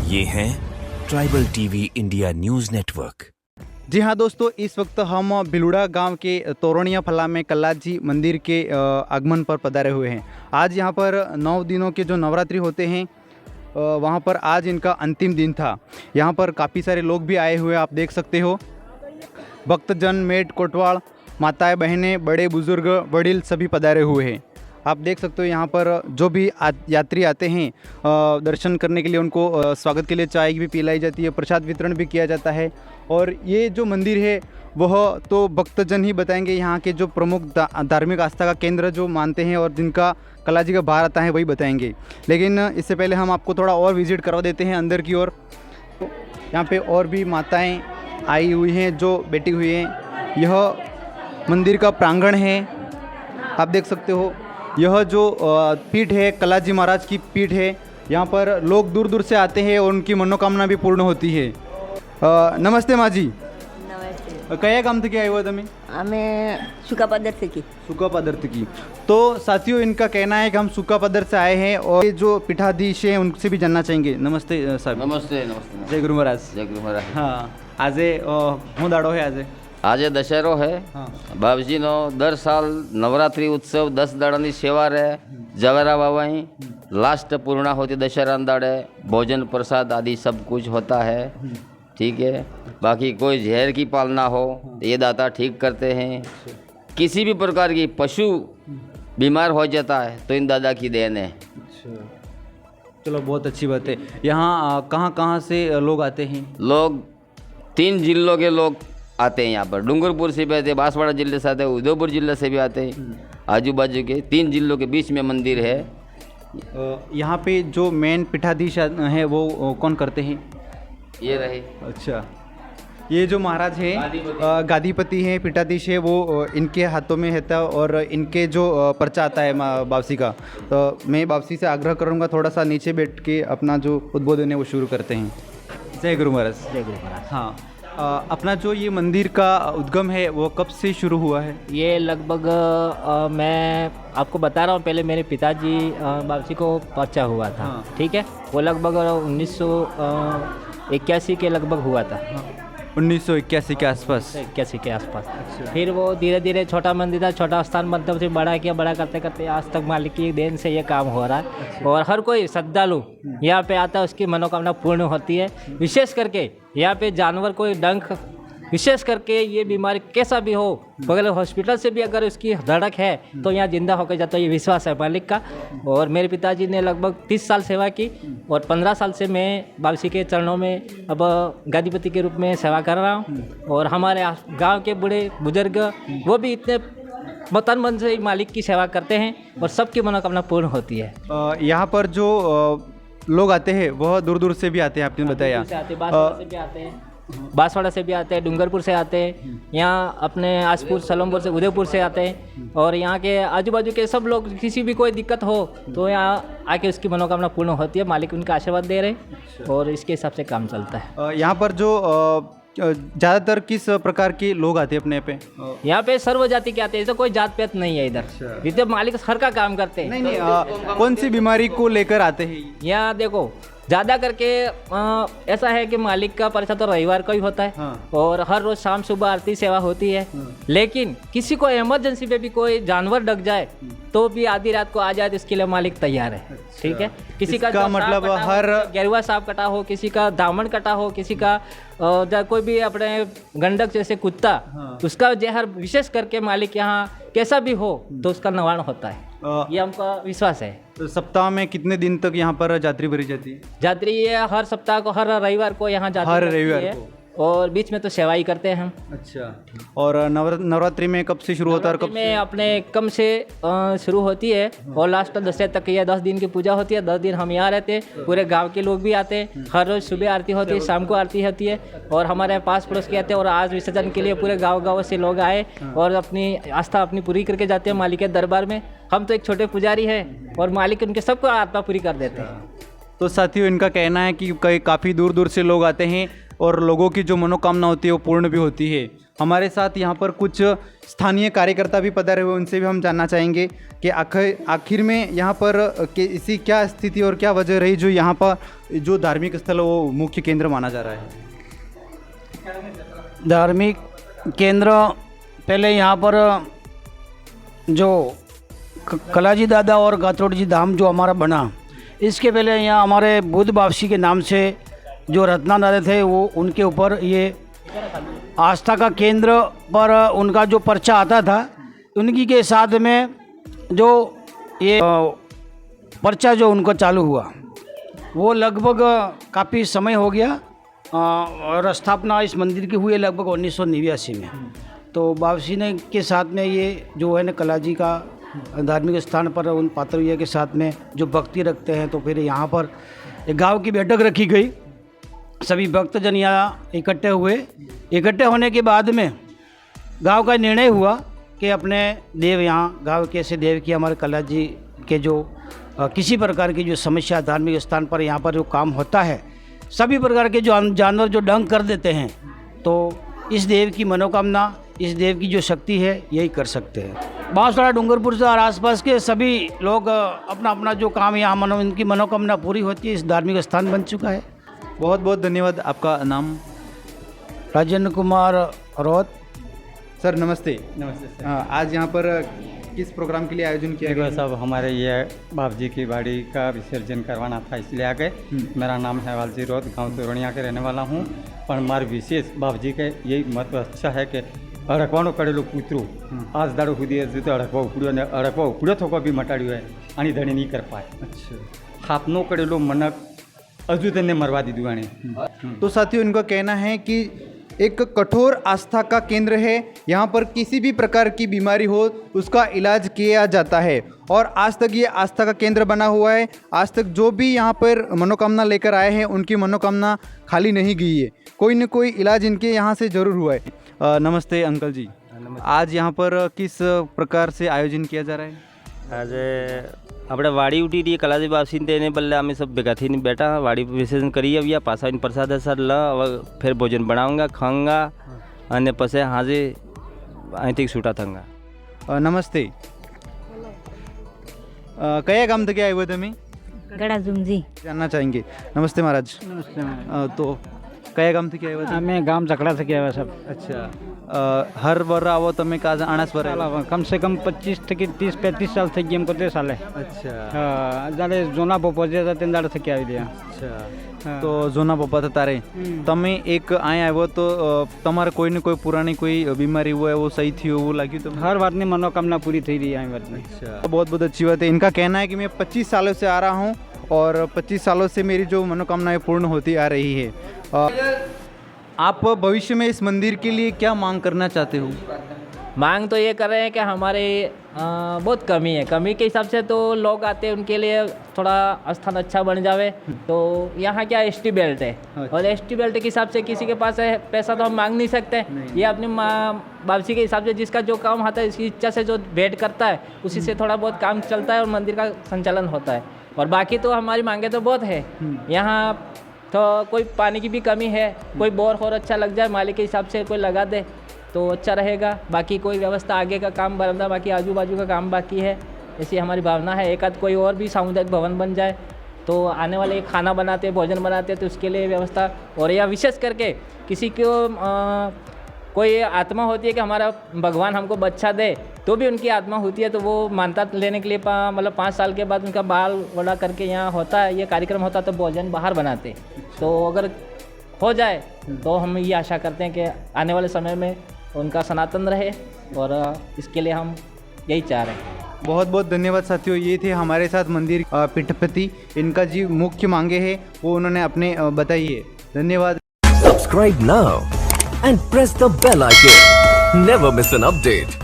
ये हैं tribal TV India news network. जी हाँ दोस्तों, इस वक्त हम बिलुड़ा गांव के तोरणिया फला में कल्लाजी मंदिर के आगमन पर पधारे हुए हैं। आज यहाँ पर 9 दिनों के जो नवरात्रि होते हैं वहाँ पर आज इनका अंतिम दिन था। यहाँ पर काफ़ी सारे लोग भी आए हुए आप देख सकते हो। भक्तजन, मेट, कोटवाल, माताएं, बहनें, बड़े बुजुर्ग, वडील सभी पधारे हुए हैं। आप देख सकते हो यहाँ पर जो भी यात्री आते हैं दर्शन करने के लिए उनको स्वागत के लिए चाय भी पिलाई जाती है, प्रसाद वितरण भी किया जाता है। और ये जो मंदिर है वह तो भक्तजन ही बताएंगे, यहाँ के जो प्रमुख धार्मिक आस्था का केंद्र जो मानते हैं और जिनका कल्लाजी का बाहर आता है वही बताएंगे। लेकिन इससे पहले हम आपको थोड़ा और विजिट करवा देते हैं अंदर की ओर। तो यहाँ पे और भी माताएँ आई हुई हैं जो बैठी हुई हैं। यह मंदिर का प्रांगण है, आप देख सकते हो। यह जो पीठ है कल्लाजी महाराज की पीठ है। यहाँ पर लोग दूर दूर से आते हैं और उनकी मनोकामना भी पूर्ण होती है। नमस्ते माँ जी, नमस्ते। कया गाम थे आए हुआ તમે? हमें सूखा पदार्थ की सूखा पदार्थ की। तो साथियों, इनका कहना है कि हम सूखा पदार्थ से आए हैं और ये जो पीठाधीश हैं उनसे भी जानना चाहेंगे। नमस्ते साहब। नमस्ते नमस्ते जय गुरु महाराज। जय गुरु महाराज। हाँ, આજે હું દાડો है આજે? આજે દશેરો है। हाँ। बाबजीनो दर साल नवरात्रि उत्सव 10 દાડાની સેવા રહે। जगरा बाबाई लास्ट पूर्णा होती दशहरा दाड़े, भोजन प्रसाद आदि सब कुछ होता है। ठीक है, बाकी कोई जहर की पालना हो तो ये दाता ठीक करते हैं। किसी भी प्रकार की पशु बीमार हो जाता है तो इन दादा की देन है। चलो, बहुत अच्छी बात है। यहाँ कहाँ कहाँ से लोग आते हैं? लोग 3 जिलों के लोग आते हैं यहाँ पर। डूंगरपुर से भी आते हैं, बांसवाड़ा जिले से आते हैं, उदयपुर जिले से भी आते हैं। आजू बाजू के 3 जिलों के बीच में मंदिर है। यहाँ पे जो मेन पीठाधीश है वो कौन करते हैं? ये रहे। अच्छा, ये जो महाराज हैं गादीपति हैं, पीठाधीश है, वो इनके हाथों में रहता है और इनके जो पर्चा आता है बावसी का, तो मैं बावसी से आग्रह करूँगा थोड़ा सा नीचे बैठ के अपना जो उद्बोधन है वो शुरू करते हैं। जय गुरु महाराज। जय गुरु महाराज। हाँ, अपना जो ये मंदिर का उद्गम है वो कब से शुरू हुआ है? ये लगभग मैं आपको बता रहा हूँ, पहले मेरे पिताजी बाबूजी को पर्चा हुआ था। हाँ। ठीक है, वो लगभग 1981 के लगभग हुआ था। 1981 के आसपास। 81 के आसपास। फिर वो धीरे धीरे छोटा मंदिर था, छोटा स्थान मतलब से बड़ा किया, बड़ा करते करते आज तक मालिक की देन से ये काम हो रहा है। और हर कोई श्रद्धालु यहाँ पे आता है, उसकी मनोकामना पूर्ण होती है। विशेष करके यहाँ पे जानवर कोई डंक, विशेष करके ये बीमारी कैसा भी हो, बगल हॉस्पिटल से भी अगर उसकी धड़क है तो यहाँ जिंदा होकर जाता है, ये विश्वास है मालिक का। और मेरे पिताजी ने लगभग 30 साल सेवा की और 15 साल से मैं बाबूजी के चरणों में अब गादीपति के रूप में सेवा कर रहा हूँ। और हमारे गांव के बूढ़े बुजुर्ग वो भी इतने तन मन से मालिक की सेवा करते हैं और सबकी मनोकामना पूर्ण होती है। यहाँ पर जो लोग आते हैं वह दूर दूर से भी आते हैं, आपने बताया। बांसवाड़ा से भी आते हैं, डूंगरपुर से आते हैं, यहाँ अपने आसपुर सलमपुर से, उदयपुर से आते हैं। और यहाँ के आजू बाजू के सब लोग, किसी भी कोई दिक्कत हो तो यहाँ आके उसकी मनोकामना पूर्ण होती है। मालिक उनका आशीर्वाद दे रहे हैं और इसके हिसाब से काम चलता है। यहाँ पर जो ज़्यादातर किस प्रकार के लोग आते हैं अपने पे? यहाँ पे सर्व जाति के आते हैं, ऐसा कोई जात पात नहीं है इधर। इधर मालिक हर का काम करते हैं। नहीं, कौन सी बीमारी को लेकर आते हैं? यहाँ देखो, ज़्यादा करके ऐसा है कि मालिक का परिचय तो रविवार को ही होता है। हाँ। और हर रोज़ शाम सुबह आरती सेवा होती है। लेकिन किसी को इमरजेंसी पे भी कोई जानवर डक जाए तो भी आधी रात को आ जाए तो इसके लिए मालिक तैयार है। ठीक है, किसी का इसका मतलब हर गेरुआ सांप कटा हो, किसी का दामन कटा हो, किसी का कोई भी अपने गंडक जैसे कुत्ता, उसका जहर विशेष करके मालिक यहाँ कैसा भी हो तो उसका निवारण होता है। ये हमका विश्वास है। तो सप्ताह में कितने दिन तक यहाँ पर यात्री भरी जाती है? यात्री ये हर सप्ताह को, हर रविवार को यहाँ जाते हर रहती रविवार है। को। और बीच में तो सेवा ही करते हैं हम। अच्छा, और नवरात्रि में कब से शुरू होता है और कब में अपने कम से शुरू होती है और लास्ट दशहरे तक ये 10 दिन की पूजा होती है। 10 दिन हम यहाँ रहते हैं, पूरे गांव के लोग भी आते हैं। हर रोज़ सुबह आरती होती है, शाम को आरती होती है। और हमारे पास पड़ोस के आते हैं और आज विसर्जन के लिए पूरे गाँव से लोग आए और अपनी आस्था अपनी पूरी करके जाते हैं मालिक के दरबार में। हम तो एक छोटे पुजारी हैं और मालिक उनके सबको आत्मा पूरी कर देते हैं। तो साथियों, इनका कहना है कि काफ़ी दूर दूर से लोग आते हैं और लोगों की जो मनोकामना होती है वो पूर्ण भी होती है। हमारे साथ यहाँ पर कुछ स्थानीय कार्यकर्ता भी पधारे हुए, उनसे भी हम जानना चाहेंगे कि आखिर में यहाँ पर कि इसी क्या स्थिति और क्या वजह रही जो यहाँ पर जो धार्मिक स्थल है वो मुख्य केंद्र माना जा रहा है। धार्मिक केंद्र पहले यहाँ पर जो कलाजी दादा और गात्रोड जी धाम जो हमारा बना, इसके पहले यहाँ हमारे बुद्ध बावशी के नाम से जो रत्ना दादा थे वो उनके ऊपर ये आस्था का केंद्र पर उनका जो पर्चा आता था, उनकी के साथ में जो ये पर्चा जो उनको चालू हुआ वो लगभग काफ़ी समय हो गया और स्थापना इस मंदिर की हुई है लगभग 1989 में। तो बावशी ने के साथ में ये जो है ना कलाजी का धार्मिक स्थान पर उन पात्रविया के साथ में जो भक्ति रखते हैं, तो फिर यहाँ पर एक गांव की बैठक रखी गई। सभी भक्तजन यहाँ इकट्ठे हुए। इकट्ठे होने के बाद में गांव का निर्णय हुआ कि अपने देव यहाँ गांव के ऐसे देव की हमारे कलाजी के जो किसी प्रकार की जो समस्या धार्मिक स्थान पर यहाँ पर जो काम होता है, सभी प्रकार के जो जानवर जो डंग कर देते हैं, तो इस देव की मनोकामना, इस देव की जो शक्ति है यही कर सकते हैं। बांसवाड़ा डूंगरपुर से और आसपास के सभी लोग अपना अपना जो काम यहाँ इनकी मनोकामना पूरी होती है। इस धार्मिक स्थान बन चुका है। बहुत बहुत धन्यवाद। आपका नाम? राजेंद्र कुमार रौत। सर नमस्ते। नमस्ते सर। आज यहाँ पर किस प्रोग्राम के लिए आयोजन किया गया? साहब हमारे ये बाप जी की बाड़ी का विसर्जन करवाना था, इसलिए आ गए। मेरा नाम है वालजी रौत, गांव तोरणिया के रहने वाला हूँ। पर हमारे विशेष बाप जी के यही महत्व अच्छा है कि अडकवानो करेलो कूतरू आज दाड़ो खुदी तो अडकवा उकड़ो थोको भी मटाड़ियो है आणि धणी नहीं कर पाए। अच्छा, हापनो करेलो मनक अजू तेने मरवा दी दुआने। तो साथियों, इनका कहना है कि एक कठोर आस्था का केंद्र है। यहाँ पर किसी भी प्रकार की बीमारी हो उसका इलाज किया जाता है और आज तक ये आस्था का केंद्र बना हुआ है। आज तक जो भी यहाँ पर मनोकामना लेकर आए हैं उनकी मनोकामना खाली नहीं गई है। कोई न कोई इलाज इनके यहाँ से ज़रूर हुआ है। नमस्ते अंकल जी। आज यहाँ पर किस प्रकार से आयोजन किया जा रहा है? आज આપણે વાડી ઉઠી રહી કલાજી બાપસી તેને બદલે અમે सब ભેગા થઈને બેઠા વાડી વિસર્જન કરી આવ્યા। પાછા આવીને પ્રસાદ સર લ ફેર ભોજન બનાऊंगा ખાऊंगा અને પછી હાજે અહીંથી છૂટા થંગા। નમસ્તે। કયા ગામથી આવ્યા हो તમે? गड़ाजुमजी। जानना चाहेंगे। नमस्ते महाराज। नमस्ते। तो કયા ગામથી આવ્યા હતા? અમે ગામ ઝકડા से આવ્યા સાહેબ। अच्छा, हर वर आवो તમે કાજ આણસ वर? कम से कम 25 થી 30-35 साल થઈ ગયા એમ કરતે સાલે। अच्छा, જાડે જોના બપોજે હતા તે દાડે થકી આવી દે। अच्छा, तो जोना पप्पा था तारे તમે એક અહીંયા આવ્યો તો તમારે કોઈ ને કોઈ પુરાણી કોઈ बीमारी हुआ है वो सही थी वो लगी तो? हर बात ની मनोकामना पूरी થઈ રહી है बात में। अच्छा, बहुत बहुत अच्छी बात है। इनका कहना है कि मैं 25 सालों से आ रहा हूँ और 25 सालों से मेरी जो मनोकामनाएं पूर्ण होती आ रही है। आप भविष्य में इस मंदिर के लिए क्या मांग करना चाहते हो? मांग तो ये कर रहे हैं कि हमारे बहुत कमी है। कमी के हिसाब से तो लोग आते हैं, उनके लिए थोड़ा स्थान अच्छा बन जावे। तो यहाँ क्या एसटी बेल्ट है और एसटी बेल्ट के हिसाब से किसी के पास है पैसा तो हम मांग नहीं सकते। ये अपनी वापसी के हिसाब से जिसका जो काम होता है इसकी इच्छा से जो भेंट करता है उसी से थोड़ा बहुत काम चलता है और मंदिर का संचालन होता है। और बाकी तो हमारी मांगे तो बहुत है। यहाँ तो कोई पानी की भी कमी है, कोई बोर और अच्छा लग जाए मालिक के हिसाब से कोई लगा दे तो अच्छा रहेगा। बाकी कोई व्यवस्था आगे का काम बरमदा, बाकी आजू बाजू का काम बाकी है, ऐसी हमारी भावना है। एक आध कोई और भी सामुदायिक भवन बन जाए तो आने वाले खाना बनाते भोजन बनाते तो उसके लिए व्यवस्था। और या विशेष करके किसी को कोई आत्मा होती है कि हमारा भगवान हमको बच्चा दे तो भी उनकी आत्मा होती है, तो वो मानता लेने के लिए मतलब 5 साल के बाद उनका बाल वड़ा करके यहाँ होता है, ये कार्यक्रम होता है तो भोजन बाहर बनाते। तो अगर हो जाए तो हम ये आशा करते हैं कि आने वाले समय में उनका सनातन रहे और इसके लिए हम यही चाह रहे हैं। बहुत बहुत धन्यवाद साथियों। ये थे हमारे साथ मंदिर पीठपति। इनका जी मुख्य मांगे है वो उन्होंने अपने बताई है। धन्यवाद। Subscribe now and press the bell icon. Never miss an update.